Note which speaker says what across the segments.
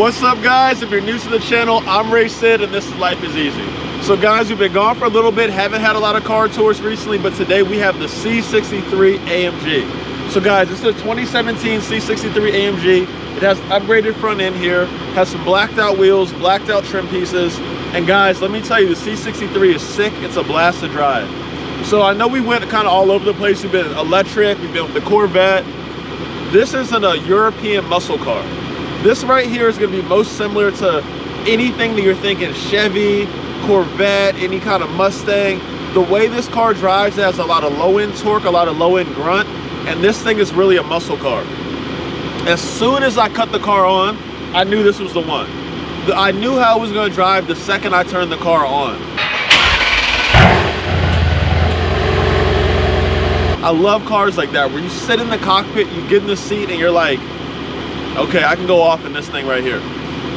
Speaker 1: What's up, guys? If you're new to the channel, I'm Ray Sid and this is Life is Easy. So guys, we've been gone for a little bit, haven't had a lot of car tours recently, but today we have the C63 AMG. So guys, this is a 2017 C63 AMG. It has upgraded front end here, has some blacked out wheels, blacked out trim pieces. And guys, let me tell you, the C63 is sick. It's a blast to drive. So I know we went kind of all over the place. We've been electric, we've been with the Corvette. This isn't a European muscle car. This right here is gonna be most similar to anything that you're thinking, Chevy, Corvette, any kind of Mustang. The way this car drives, it has a lot of low end torque, a lot of low end grunt, and this thing is really a muscle car. As soon as I cut the car on, I knew this was the one. I knew how it was gonna drive the second I turned the car on. I love cars like that, where you sit in the cockpit, you get in the seat, and you're like, okay, I can go off in this thing right here.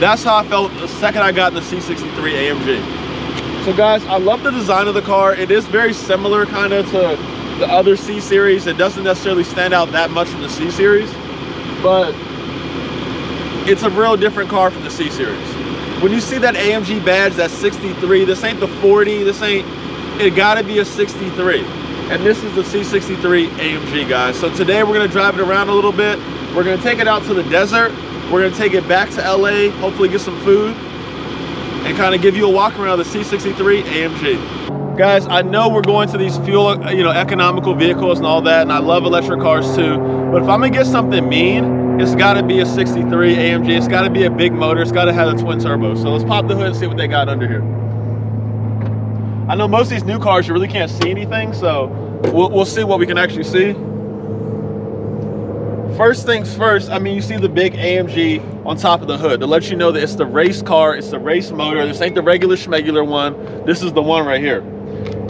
Speaker 1: That's how I felt the second I got in the C63 AMG. So guys, I love the design of the car. It is very similar kind of to the other C series. It doesn't necessarily stand out that much from the C series, but it's a real different car from the C series. When you see that AMG badge, that 63, this ain't the 40, this ain't, it gotta be a 63. And this is the C63 AMG, guys. So today we're gonna drive it around a little bit. We're gonna take it out to the desert. We're gonna take it back to LA, hopefully get some food, and kind of give you a walk around the C63 AMG. Guys, I know we're going to these fuel, economical vehicles and all that, and I love electric cars too, but if I'm gonna get something mean, it's gotta be a 63 AMG. It's gotta be a big motor. It's gotta have a twin turbo. So let's pop the hood and see what they got under here. I know most of these new cars, you really can't see anything, so we'll see what we can actually see. First things first, I mean, you see the big AMG on top of the hood to let you know that it's the race car, it's the race motor. This ain't the regular schmegular one. This is the one right here.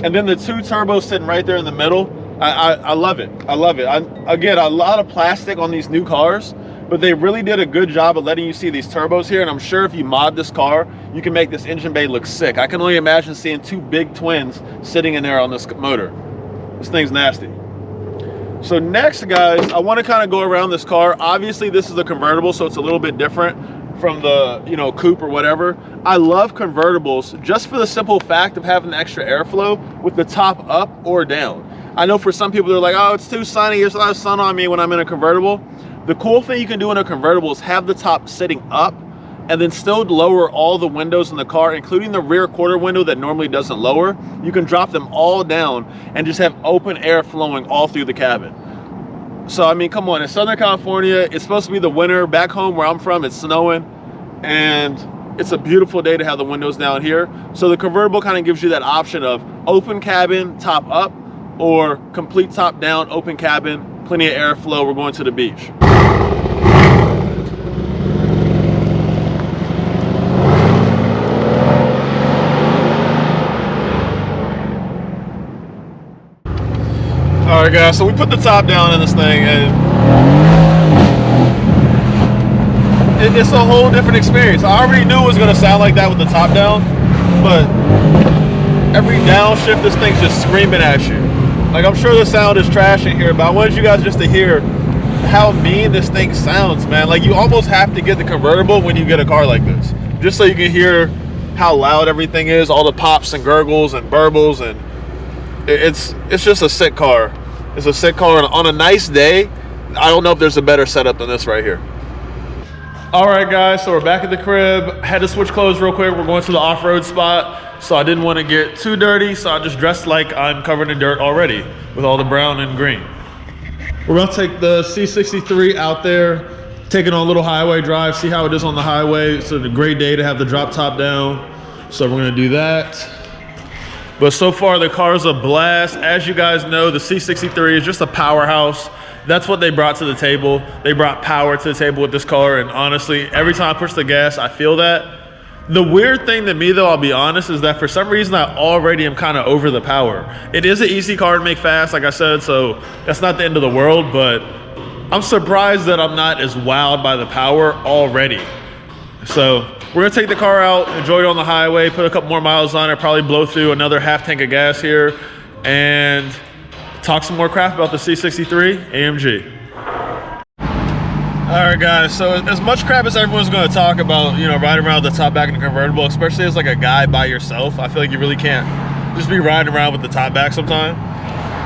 Speaker 1: And then the two turbos sitting right there in the middle. I love it. I love it. Again, a lot of plastic on these new cars, but they really did a good job of letting you see these turbos here. And I'm sure if you mod this car, you can make this engine bay look sick. I can only imagine seeing two big twins sitting in there on this motor. This thing's nasty. So next, guys, I want to kind of go around this car. Obviously, this is a convertible, so it's a little bit different from the, coupe or whatever. I love convertibles just for the simple fact of having the extra airflow with the top up or down. I know for some people, they're like, oh, it's too sunny. There's a lot of sun on me when I'm in a convertible. The cool thing you can do in a convertible is have the top sitting up and then still lower all the windows in the car, including the rear quarter window that normally doesn't lower. You can drop them all down and just have open air flowing all through the cabin. So, I mean, come on, in Southern California, it's supposed to be the winter. Back home where I'm from, it's snowing, and it's a beautiful day to have the windows down here. So the convertible kind of gives you that option of open cabin, top up, or complete top down, open cabin, plenty of airflow. We're going to the beach. All right, guys, so we put the top down in this thing, and it's a whole different experience. I already knew it was gonna sound like that with the top down, but every downshift, this thing's just screaming at you. Like, I'm sure the sound is trash in here, but I wanted you guys just to hear how mean this thing sounds, man. Like, you almost have to get the convertible when you get a car like this, just so you can hear how loud everything is, all the pops and gurgles and burbles, and it's just a sick car. It's a sick car, and on a nice day, I don't know if there's a better setup than this right here. All right, guys, so we're back at the crib. Had to switch clothes real quick. We're going to the off-road spot, so I didn't want to get too dirty, so I just dressed like I'm covered in dirt already with all the brown and green. We're gonna take the C63 out there, take it on a little highway drive, see how it is on the highway. It's a great day to have the drop top down, so we're gonna do that. But so far, the car's a blast. As you guys know, the C63 is just a powerhouse. That's what they brought to the table. They brought power to the table with this car, and honestly, every time I push the gas, I feel that. The weird thing to me, though, I'll be honest, is that for some reason, I already am kind of over the power. It is an easy car to make fast, like I said, so that's not the end of the world, but I'm surprised that I'm not as wowed by the power already. So we're gonna take the car out, enjoy it on the highway, put a couple more miles on it, probably blow through another half tank of gas here, and talk some more crap about the C63 AMG. All Alright guys, so as much crap as everyone's going to talk about, you know, riding around with the top back in a convertible, especially as like a guy by yourself, I feel like you really can't just be riding around with the top back sometime.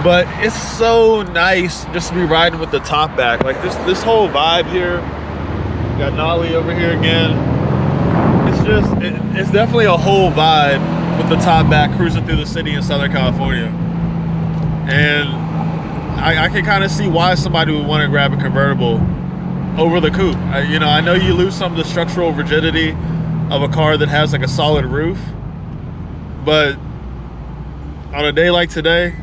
Speaker 1: But it's so nice just to be riding with the top back. Like this whole vibe here. Got Nolly over here again. It's just, it's definitely a whole vibe with the top back cruising through the city in Southern California. And I can kind of see why somebody would want to grab a convertible over the coupe. You know, I know you lose some of the structural rigidity of a car that has like a solid roof, but on a day like today,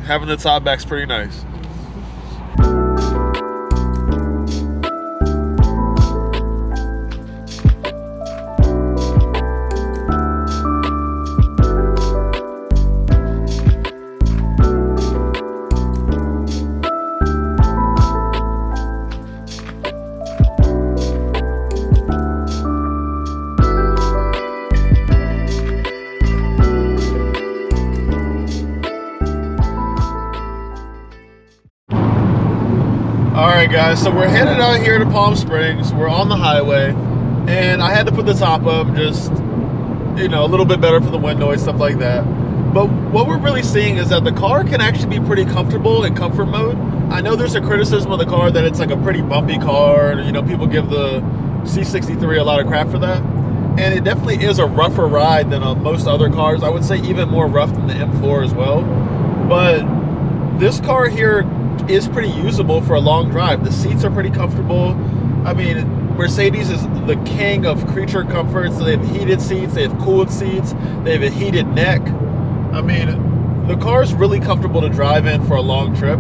Speaker 1: having the top back's pretty nice. Alright guys, so we're headed out here to Palm Springs. We're on the highway, and I had to put the top up just, you know, a little bit better for the wind noise, stuff like that. But what we're really seeing is that the car can actually be pretty comfortable in comfort mode. I know there's a criticism of the car that it's like a pretty bumpy car, and, you know, people give the C63 a lot of crap for that. And it definitely is a rougher ride than most other cars. I would say even more rough than the M4 as well. But this car here is pretty usable for a long drive. The seats are pretty comfortable. I mean, Mercedes is the king of creature comfort. So they have heated seats, they have cooled seats, they have a heated neck. I mean, the car is really comfortable to drive in for a long trip.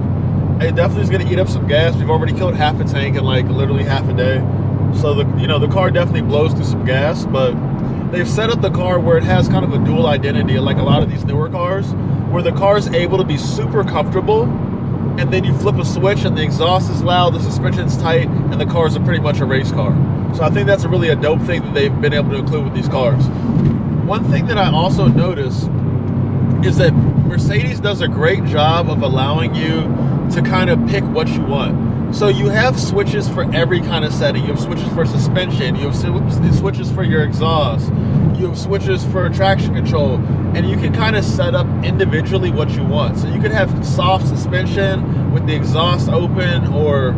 Speaker 1: It definitely is going to eat up some gas. We've already killed half a tank in like literally half a day. So the car definitely blows through some gas, but they've set up the car where it has kind of a dual identity, like a lot of these newer cars, where the car is able to be super comfortable, and then you flip a switch and the exhaust is loud, the suspension's tight, and the car is pretty much a race car. So I think that's really a dope thing that they've been able to include with these cars. One thing that I also noticed is that Mercedes does a great job of allowing you to kind of pick what you want. So you have switches for every kind of setting. You have switches for suspension, you have switches for your exhaust, you have switches for traction control, and you can kind of set up individually what you want. So you could have soft suspension with the exhaust open, or,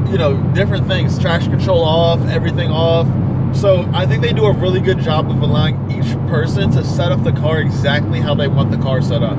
Speaker 1: you know, different things, traction control off, everything off. So I think they do a really good job of allowing each person to set up the car exactly how they want the car set up.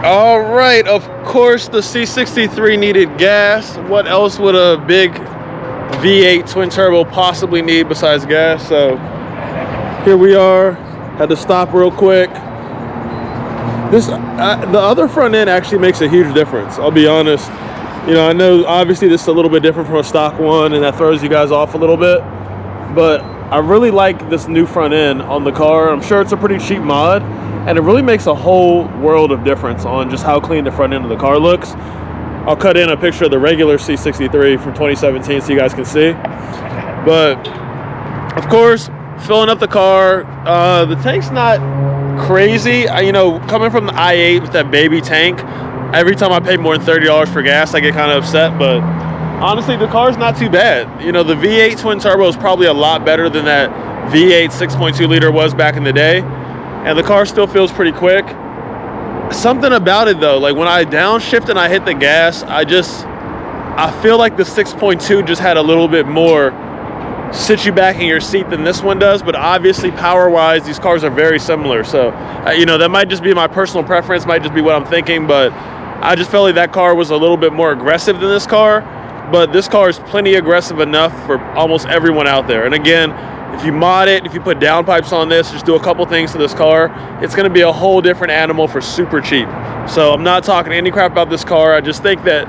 Speaker 1: All right, of course the C63 needed gas. What else would a big V8 twin turbo possibly need besides gas? So here we are. Had to stop real quick. The other front end actually makes a huge difference, I'll be honest. You know, I know obviously this is a little bit different from a stock one, and that throws you guys off a little bit, but I really like this new front end on the car. I'm sure it's a pretty cheap mod, and it really makes a whole world of difference on just how clean the front end of the car looks. I'll cut in a picture of the regular C63 from 2017 so you guys can see. But of course, filling up the car, the tank's not crazy. You know, coming from the i8 with that baby tank, every time I pay more than $30 for gas, I get kind of upset. But honestly, the car's not too bad. You know, the V8 twin turbo is probably a lot better than that V8 6.2 liter was back in the day, and the car still feels pretty quick. Something about it though, like when I downshift and I hit the gas, I feel like the 6.2 just had a little bit more sit you back in your seat than this one does. But obviously power wise, these cars are very similar. So you know, that might just be my personal preference, might just be what I'm thinking, but I just felt like that car was a little bit more aggressive than this car. But this car is plenty aggressive enough for almost everyone out there. And again, if you mod it, if you put downpipes on this, just do a couple things to this car, it's going to be a whole different animal for super cheap. So I'm not talking any crap about this car. I just think that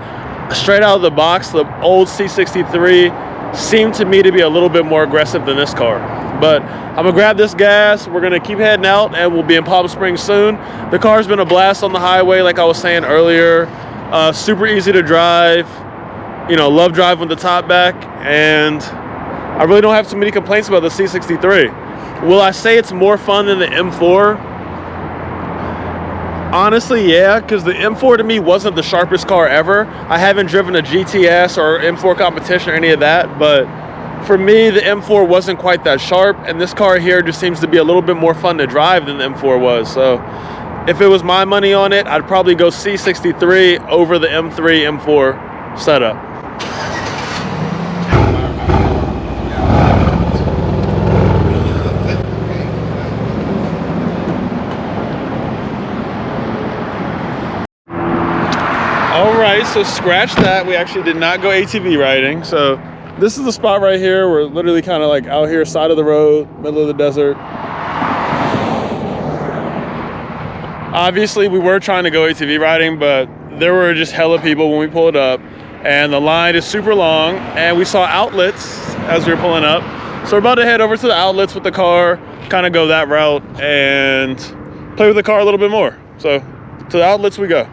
Speaker 1: straight out of the box, the old C63 seemed to me to be a little bit more aggressive than this car. But I'm going to grab this gas. We're going to keep heading out, and we'll be in Palm Springs soon. The car's been a blast on the highway, like I was saying earlier. Super easy to drive. You know, love driving with the top back. And I really don't have too many complaints about the C63. Will I say it's more fun than the M4? Honestly, yeah, because the M4 to me wasn't the sharpest car ever. I haven't driven a GTS or M4 competition or any of that, but for me, the M4 wasn't quite that sharp, and this car here just seems to be a little bit more fun to drive than the M4 was. So if it was my money on it, I'd probably go C63 over the M3, M4 setup. All right, so scratch that. We actually did not go ATV riding. So this is the spot right here. We're literally kind of like out here, side of the road, middle of the desert. Obviously, we were trying to go ATV riding, but there were just hella people when we pulled up, and the line is super long, and we saw outlets as we were pulling up. So we're about to head over to the outlets with the car, kind of go that route and play with the car a little bit more. So to the outlets we go.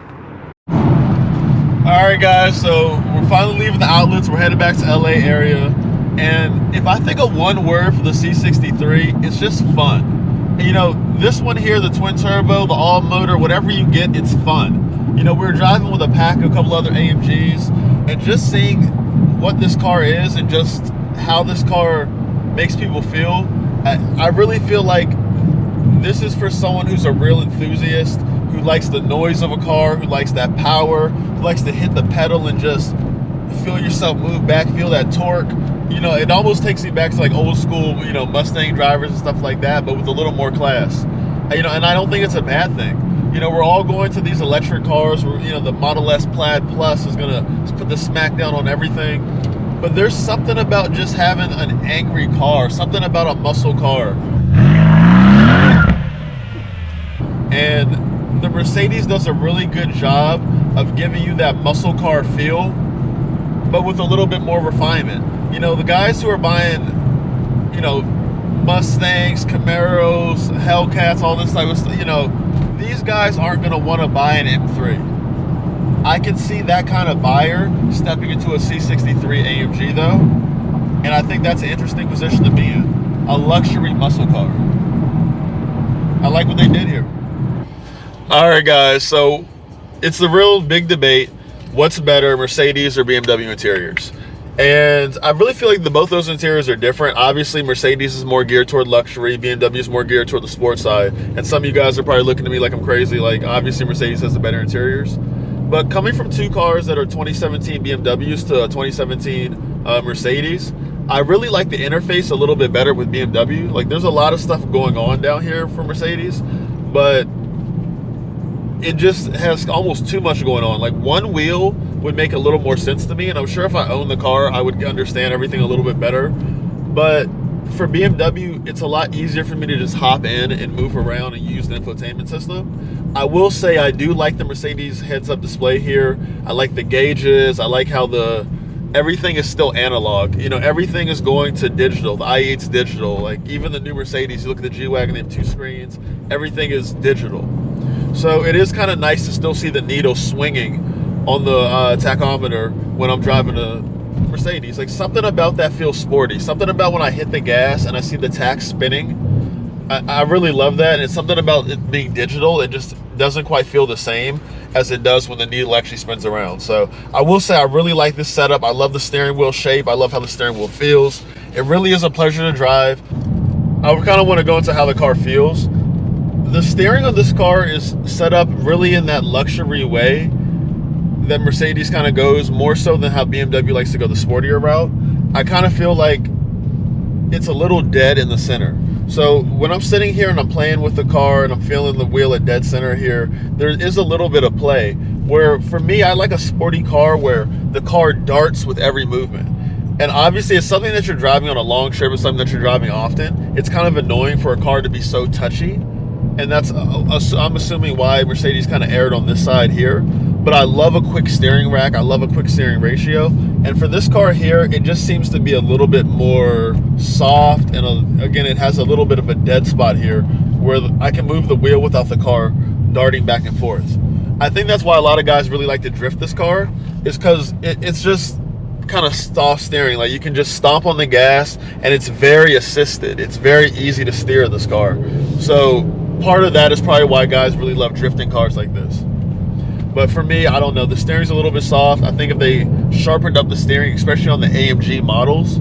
Speaker 1: All right, guys, so we're finally leaving the outlets. We're headed back to LA area. And if I think of one word for the C63, it's just fun. And, you know, this one here, the twin turbo, the all motor, whatever you get, it's fun. You know, we were driving with a pack of a couple other AMGs, and just seeing what this car is and just how this car makes people feel, I really feel like this is for someone who's a real enthusiast, who likes the noise of a car, who likes that power, who likes to hit the pedal and just feel yourself move back, feel that torque. You know, it almost takes me back to like old school, you know, Mustang drivers and stuff like that, but with a little more class. You know, and I don't think it's a bad thing. You know, we're all going to these electric cars where, you know, the Model S Plaid Plus is gonna put the smackdown on everything. But there's something about just having an angry car, something about a muscle car. And the Mercedes does a really good job of giving you that muscle car feel, but with a little bit more refinement. You know, the guys who are buying, you know, Mustangs, Camaros, Hellcats, all this type of stuff, you know, these guys aren't going to want to buy an M3. I can see that kind of buyer stepping into a C63 AMG though, and I think that's an interesting position to be in. A luxury muscle car. I like what they did here. All right, guys, so it's the real big debate. What's better, Mercedes or BMW interiors? And I really feel like both those interiors are different. Obviously, Mercedes is more geared toward luxury. BMW is more geared toward the sports side. And some of you guys are probably looking at me like I'm crazy. Like, obviously, Mercedes has the better interiors. But coming from two cars that are 2017 BMWs to a 2017 Mercedes, I really like the interface a little bit better with BMW. Like, there's a lot of stuff going on down here for Mercedes, but it just has almost too much going on. Like, one wheel would make a little more sense to me, and I'm sure if I owned the car I would understand everything a little bit better. But for BMW, it's a lot easier for me to just hop in and move around and use the infotainment system. I will say I do like the Mercedes heads-up display here. I like the gauges. I like how everything is still analog. You know, everything is going to digital. The i8's digital. Like, even the new Mercedes, you look at the G-Wagon, they have 2 screens. Everything is digital. So it is kind of nice to still see the needle swinging on the tachometer when I'm driving a Mercedes. Like, something about that feels sporty. Something about when I hit the gas and I see the tach spinning. I really love that. And it's something about it being digital. It just doesn't quite feel the same as it does when the needle actually spins around. So I will say I really like this setup. I love the steering wheel shape. I love how the steering wheel feels. It really is a pleasure to drive. I kind of want to go into how the car feels. The steering of this car is set up really in that luxury way that Mercedes kind of goes, more so than how BMW likes to go the sportier route. I kind of feel like it's a little dead in the center. So when I'm sitting here and I'm playing with the car and I'm feeling the wheel at dead center here, there is a little bit of play. Where for me, I like a sporty car where the car darts with every movement. And obviously it's something that you're driving on a long trip, it's something that you're driving often. It's kind of annoying for a car to be so touchy. And that's, I'm assuming, why Mercedes kind of erred on this side here. But I love a quick steering rack. I love a quick steering ratio. And for this car here, it just seems to be a little bit more soft. And again, it has a little bit of a dead spot here where I can move the wheel without the car darting back and forth. I think that's why a lot of guys really like to drift this car, is because it's just kind of soft steering. Like you can just stomp on the gas and it's very assisted. It's very easy to steer this car. So part of that is probably why guys really love drifting cars like this. But for me, I don't know. The steering's a little bit soft. I think if they sharpened up the steering, especially on the AMG models,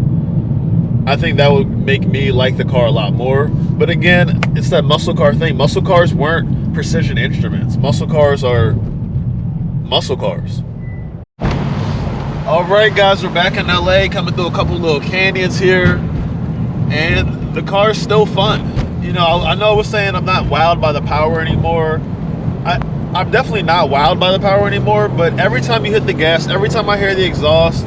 Speaker 1: I think that would make me like the car a lot more. But again, it's that muscle car thing. Muscle cars weren't precision instruments. Muscle cars are muscle cars. All right, guys, we're back in LA, coming through a couple little canyons here, and the car's still fun. You know, I know I was saying I'm not wowed by the power anymore. I'm definitely not wowed by the power anymore, but every time you hit the gas, every time I hear the exhaust,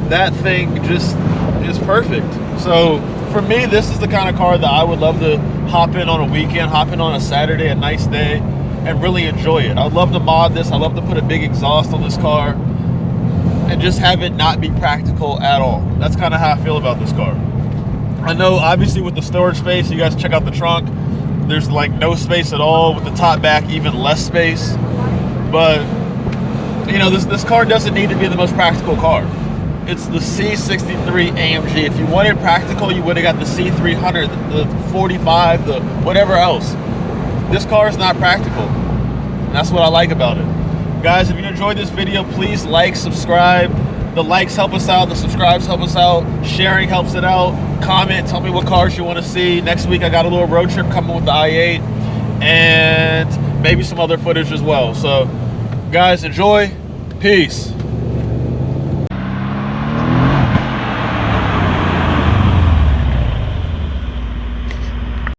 Speaker 1: that thing just is perfect. So for me, this is the kind of car that I would love to hop in on a weekend, hop in on a Saturday, a nice day, and really enjoy it. I'd love to mod this. I'd love to put a big exhaust on this car and just have it not be practical at all. That's kind of how I feel about this car. I know obviously with the storage space, you guys check out the trunk, there's like no space at all. With the top back, even less space. But you know, this car doesn't need to be the most practical car. It's the C63 AMG. If you wanted practical, you would have got the C300, the 45, the whatever else. This car is not practical. And that's what I like about it. Guys, if you enjoyed this video, please like, subscribe. The likes help us out, the subscribes help us out, sharing helps it out. Comment, tell me what cars you want to see. Next week I got a little road trip coming with the i8 and maybe some other footage as well. So guys, enjoy. Peace.